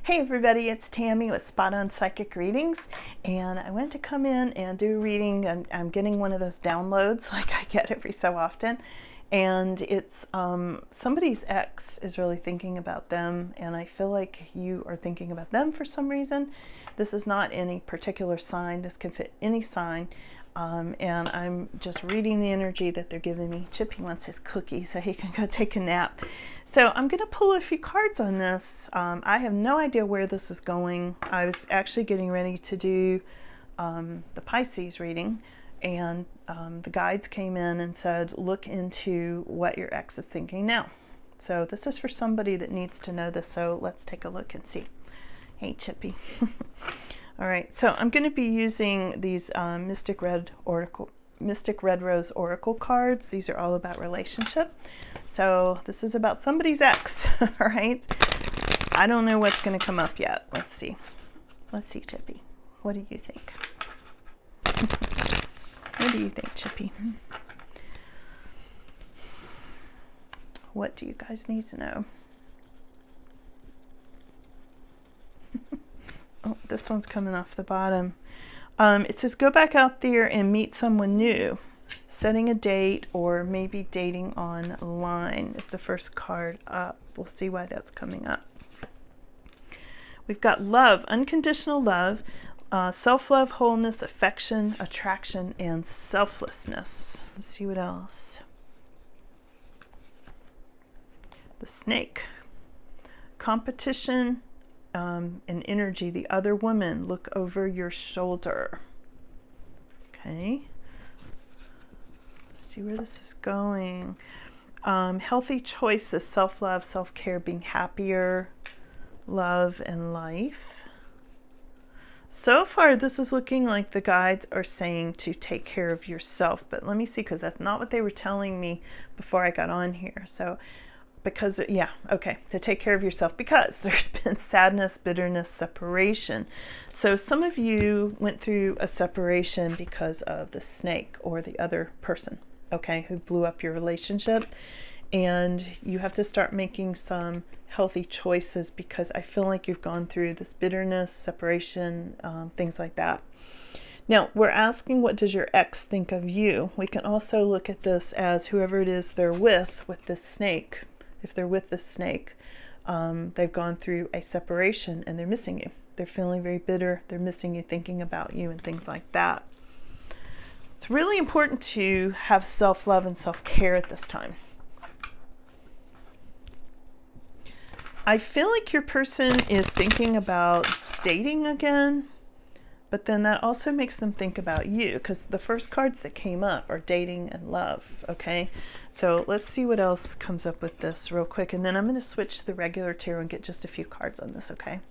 Hey everybody, it's Tammy with Spot On Psychic Readings, and I wanted to come in and do a reading. I'm getting one of those downloads like I get every so often, and it's somebody's ex is really thinking about them, and I feel like you are thinking about them for some reason. This is not any particular sign. This can fit any sign. And I'm just reading the energy that they're giving me. Chippy wants his cookie so he can go take a nap. So I'm going to pull a few cards on this. I have no idea where this is going. I was actually getting ready to do the Pisces reading, and the guides came in and said, look into what your ex is thinking now. So this is for somebody that needs to know this. So let's take a look and see. Hey, Chippy. All right, so I'm going to be using these Mystic Red Rose Oracle cards. These are all about relationship. So this is about somebody's ex, all right? I don't know what's going to come up yet. Let's see. Let's see, Chippy. What do you think? What do you think, Chippy? What do you guys need to know? Oh, this one's coming off the bottom. It says, go back out there and meet someone new. Setting a date or maybe dating online is the first card up. We'll see why that's coming up. We've got love, unconditional love, self-love, wholeness, affection, attraction, and selflessness. Let's see what else. The snake, competition, and energy, the other woman, look over your shoulder. Okay. Let's see where this is going. Healthy choices, self-love, self-care, being happier, love, and life. So far, this is looking like the guides are saying to take care of yourself, but let me see, because that's not what they were telling me before I got on here. So because, yeah, okay, to take care of yourself, because there's been sadness, bitterness, separation. So some of you went through a separation because of the snake or the other person, okay, who blew up your relationship. And you have to start making some healthy choices, because I feel like you've gone through this bitterness, separation, things like that. Now, we're asking, what does your ex think of you? We can also look at this as whoever it is they're with this snake. If they're with this snake, they've gone through a separation and they're missing you. They're feeling very bitter. They're missing you, thinking about you, and things like that. It's really important to have self-love and self-care at this time. I feel like your person is thinking about dating again, but then that also makes them think about you, because the first cards that came up are dating and love, okay? So let's see what else comes up with this real quick, and then I'm going to switch to the regular tarot and get just a few cards on this, okay?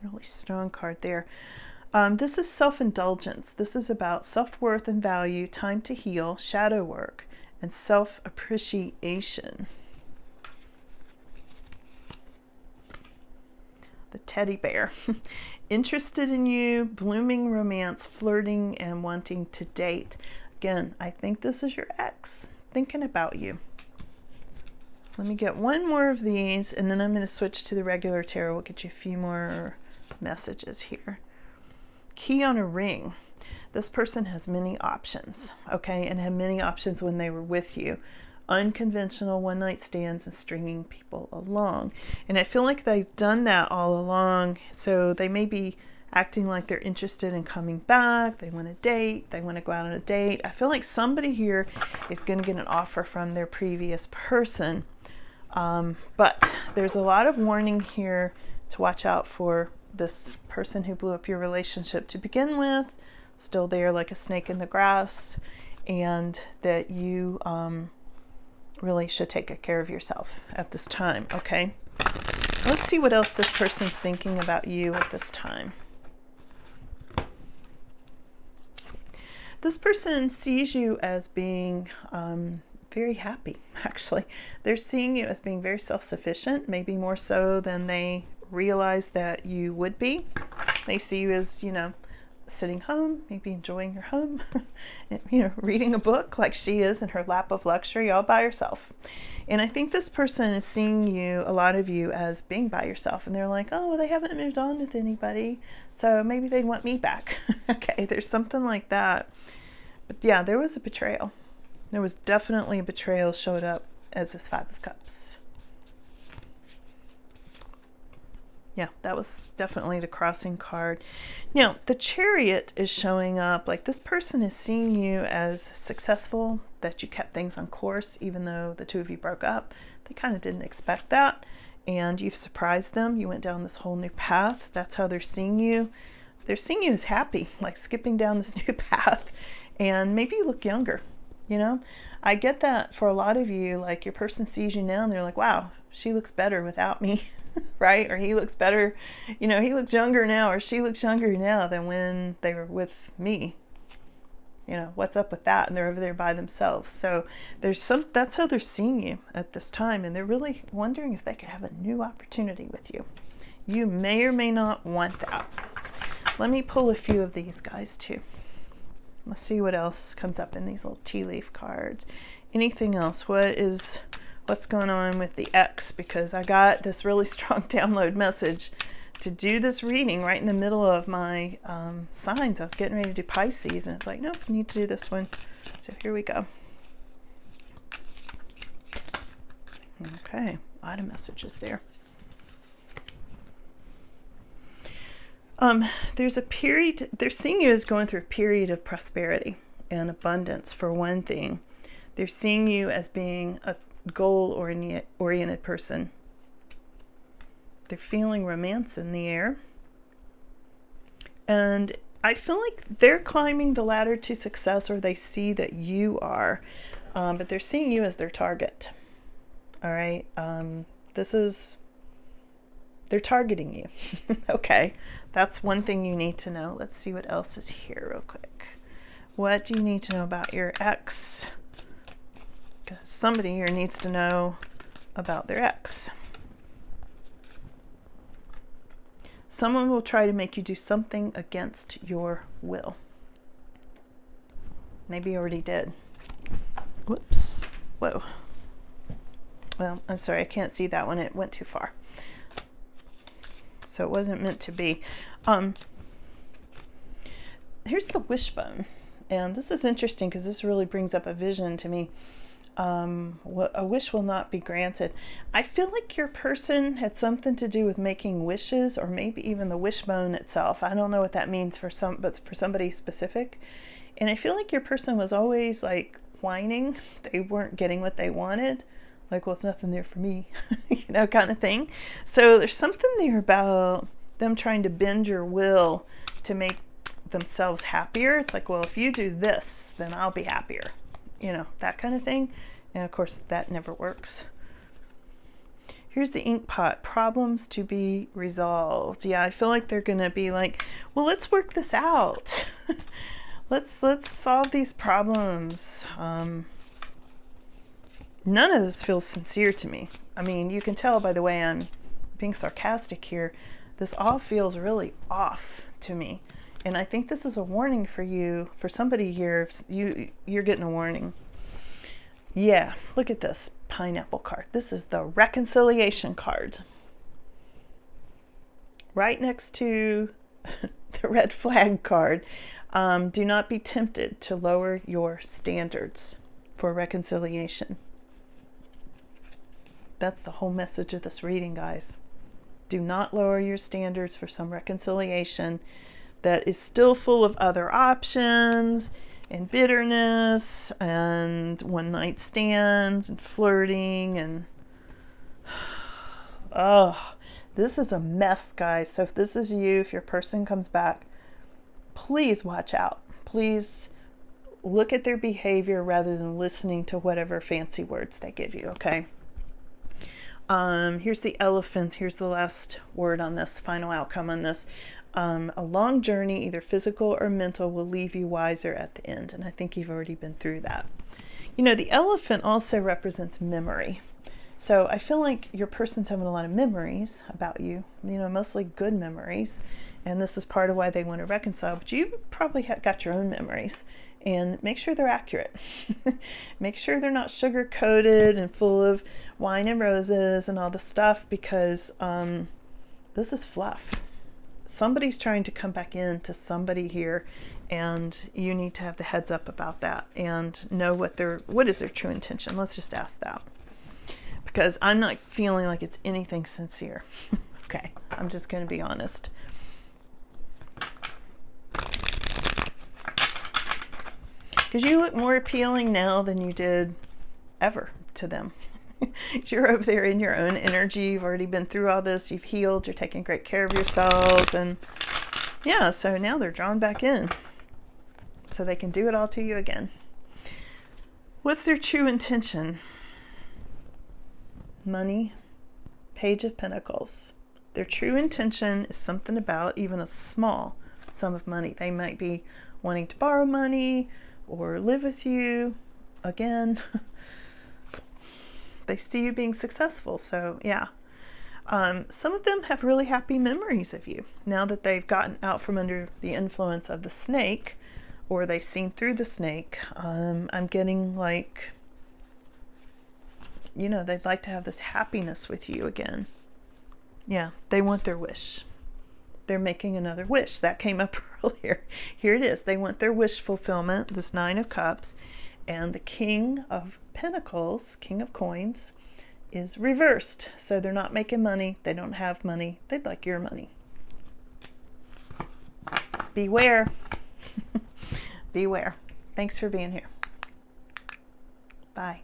Really strong card there. This is self-indulgence. This is about self-worth and value, time to heal, shadow work, and self-appreciation. The teddy bear. Interested in you, blooming romance, flirting, and wanting to date. Again, I think this is your ex thinking about you. Let me get one more of these, and then I'm going to switch to the regular tarot. We'll get you a few more messages here. Key on a ring. This person has many options, okay, and had many options when they were with you. Unconventional one-night stands and stringing people along. And I feel like they've done that all along, so they may be acting like they're interested in coming back. They want to date. They want to go out on a date. I feel like somebody here is going to get an offer from their previous person. But there's a lot of warning here to watch out for this person who blew up your relationship to begin with, still there like a snake in the grass, and that you really should take care of yourself at this time, okay? Let's see what else this person's thinking about you at this time. This person sees you as being very happy, actually. They're seeing you as being very self-sufficient, maybe more so than they realize that you would be. They see you as, you know, sitting home, maybe enjoying your home, reading a book like she is in her lap of luxury all by herself. And I think this person is seeing you, a lot of you, as being by yourself. And they're like, oh, well, they haven't moved on with anybody, so maybe they'd want me back. Okay, there's something like that. But yeah, there was a betrayal. There was definitely a betrayal showed up as this Five of Cups. Yeah, that was definitely the crossing card. Now, the Chariot is showing up like this person is seeing you as successful, that you kept things on course, even though the two of you broke up. They kind of didn't expect that, and you've surprised them. You went down this whole new path. That's how they're seeing you. They're seeing you as happy, like skipping down this new path, and maybe you look younger. I get that for a lot of you, like your person sees you now and they're like, wow, she looks better without me. Right? Or he looks better, he looks younger now, or she looks younger now than when they were with me. What's up with that? And they're over there by themselves. So that's how they're seeing you at this time. And they're really wondering if they could have a new opportunity with you. You may or may not want that. Let me pull a few of these guys too. Let's see what else comes up in these little tea leaf cards. Anything else? What's going on with the ex? Because I got this really strong download message to do this reading right in the middle of my signs. I was getting ready to do Pisces, and it's like, nope, I need to do this one. So here we go. Okay, a lot of messages there. There's a period, they're seeing you as going through a period of prosperity and abundance, for one thing. They're seeing you as being a goal-oriented person. They're feeling romance in the air. And I feel like they're climbing the ladder to success, or they see that you are. But they're seeing you as their target. All right? They're targeting you. Okay. That's one thing you need to know. Let's see what else is here real quick. What do you need to know about your ex? Because somebody here needs to know about their ex. Someone will try to make you do something against your will. Maybe you already did. Whoops. Whoa. Well, I'm sorry, I can't see that one. It went too far. So it wasn't meant to be. Here's the wishbone. And this is interesting because this really brings up a vision to me. A wish will not be granted. I feel like your person had something to do with making wishes, or maybe even the wishbone itself. I don't know what that means but for somebody specific. And I feel like your person was always like whining. They weren't getting what they wanted. Like, well, it's nothing there for me, kind of thing. So there's something there about them trying to bend your will to make themselves happier. It's like, well, if you do this, then I'll be happier. That kind of thing. And of course, that never works. Here's the ink pot. Problems to be resolved. Yeah, I feel like they're going to be like, well, let's work this out. Let's solve these problems. None of this feels sincere to me. I mean, you can tell by the way I'm being sarcastic here. This all feels really off to me. And I think this is a warning for you, for somebody here. You're getting a warning. Yeah, look at this pineapple card. This is the reconciliation card. Right next to the red flag card. Do not be tempted to lower your standards for reconciliation. That's the whole message of this reading, guys. Do not lower your standards for some reconciliation that is still full of other options and bitterness and one-night stands and flirting and oh, this is a mess, guys. So if this is you, if your person comes back, please watch out. Please look at their behavior rather than listening to whatever fancy words they give you, okay? Here's the elephant. Here's the last word on this, final outcome on this. A long journey, either physical or mental, will leave you wiser at the end. And I think you've already been through that. The elephant also represents memory. So I feel like your person's having a lot of memories about you, mostly good memories. And this is part of why they want to reconcile. But you probably got your own memories. And make sure they're accurate. Make sure they're not sugar coated and full of wine and roses and all the stuff, because this is fluff. Somebody's trying to come back in to somebody here, and you need to have the heads up about that and know what is their true intention. Let's just ask that, because I'm not feeling like it's anything sincere. Okay, I'm just going to be honest. Because you look more appealing now than you did ever to them. You're over there in your own energy. You've already been through all this. You've healed. You're taking great care of yourselves. And yeah, so now they're drawn back in so they can do it all to you again. What's their true intention? Money, Page of Pentacles. Their true intention is something about even a small sum of money. They might be wanting to borrow money or live with you again. They see you being successful. So yeah, some of them have really happy memories of you now that they've gotten out from under the influence of the snake, or they've seen through the snake. I'm getting like, they'd like to have this happiness with you again. Yeah, they want their wish. They're making another wish. That came up earlier. Here it is. They want their wish fulfillment, this 9 of Cups, and the King of Pentacles, King of Coins, is reversed. So they're not making money. They don't have money. They'd like your money. Beware. Beware. Thanks for being here. Bye.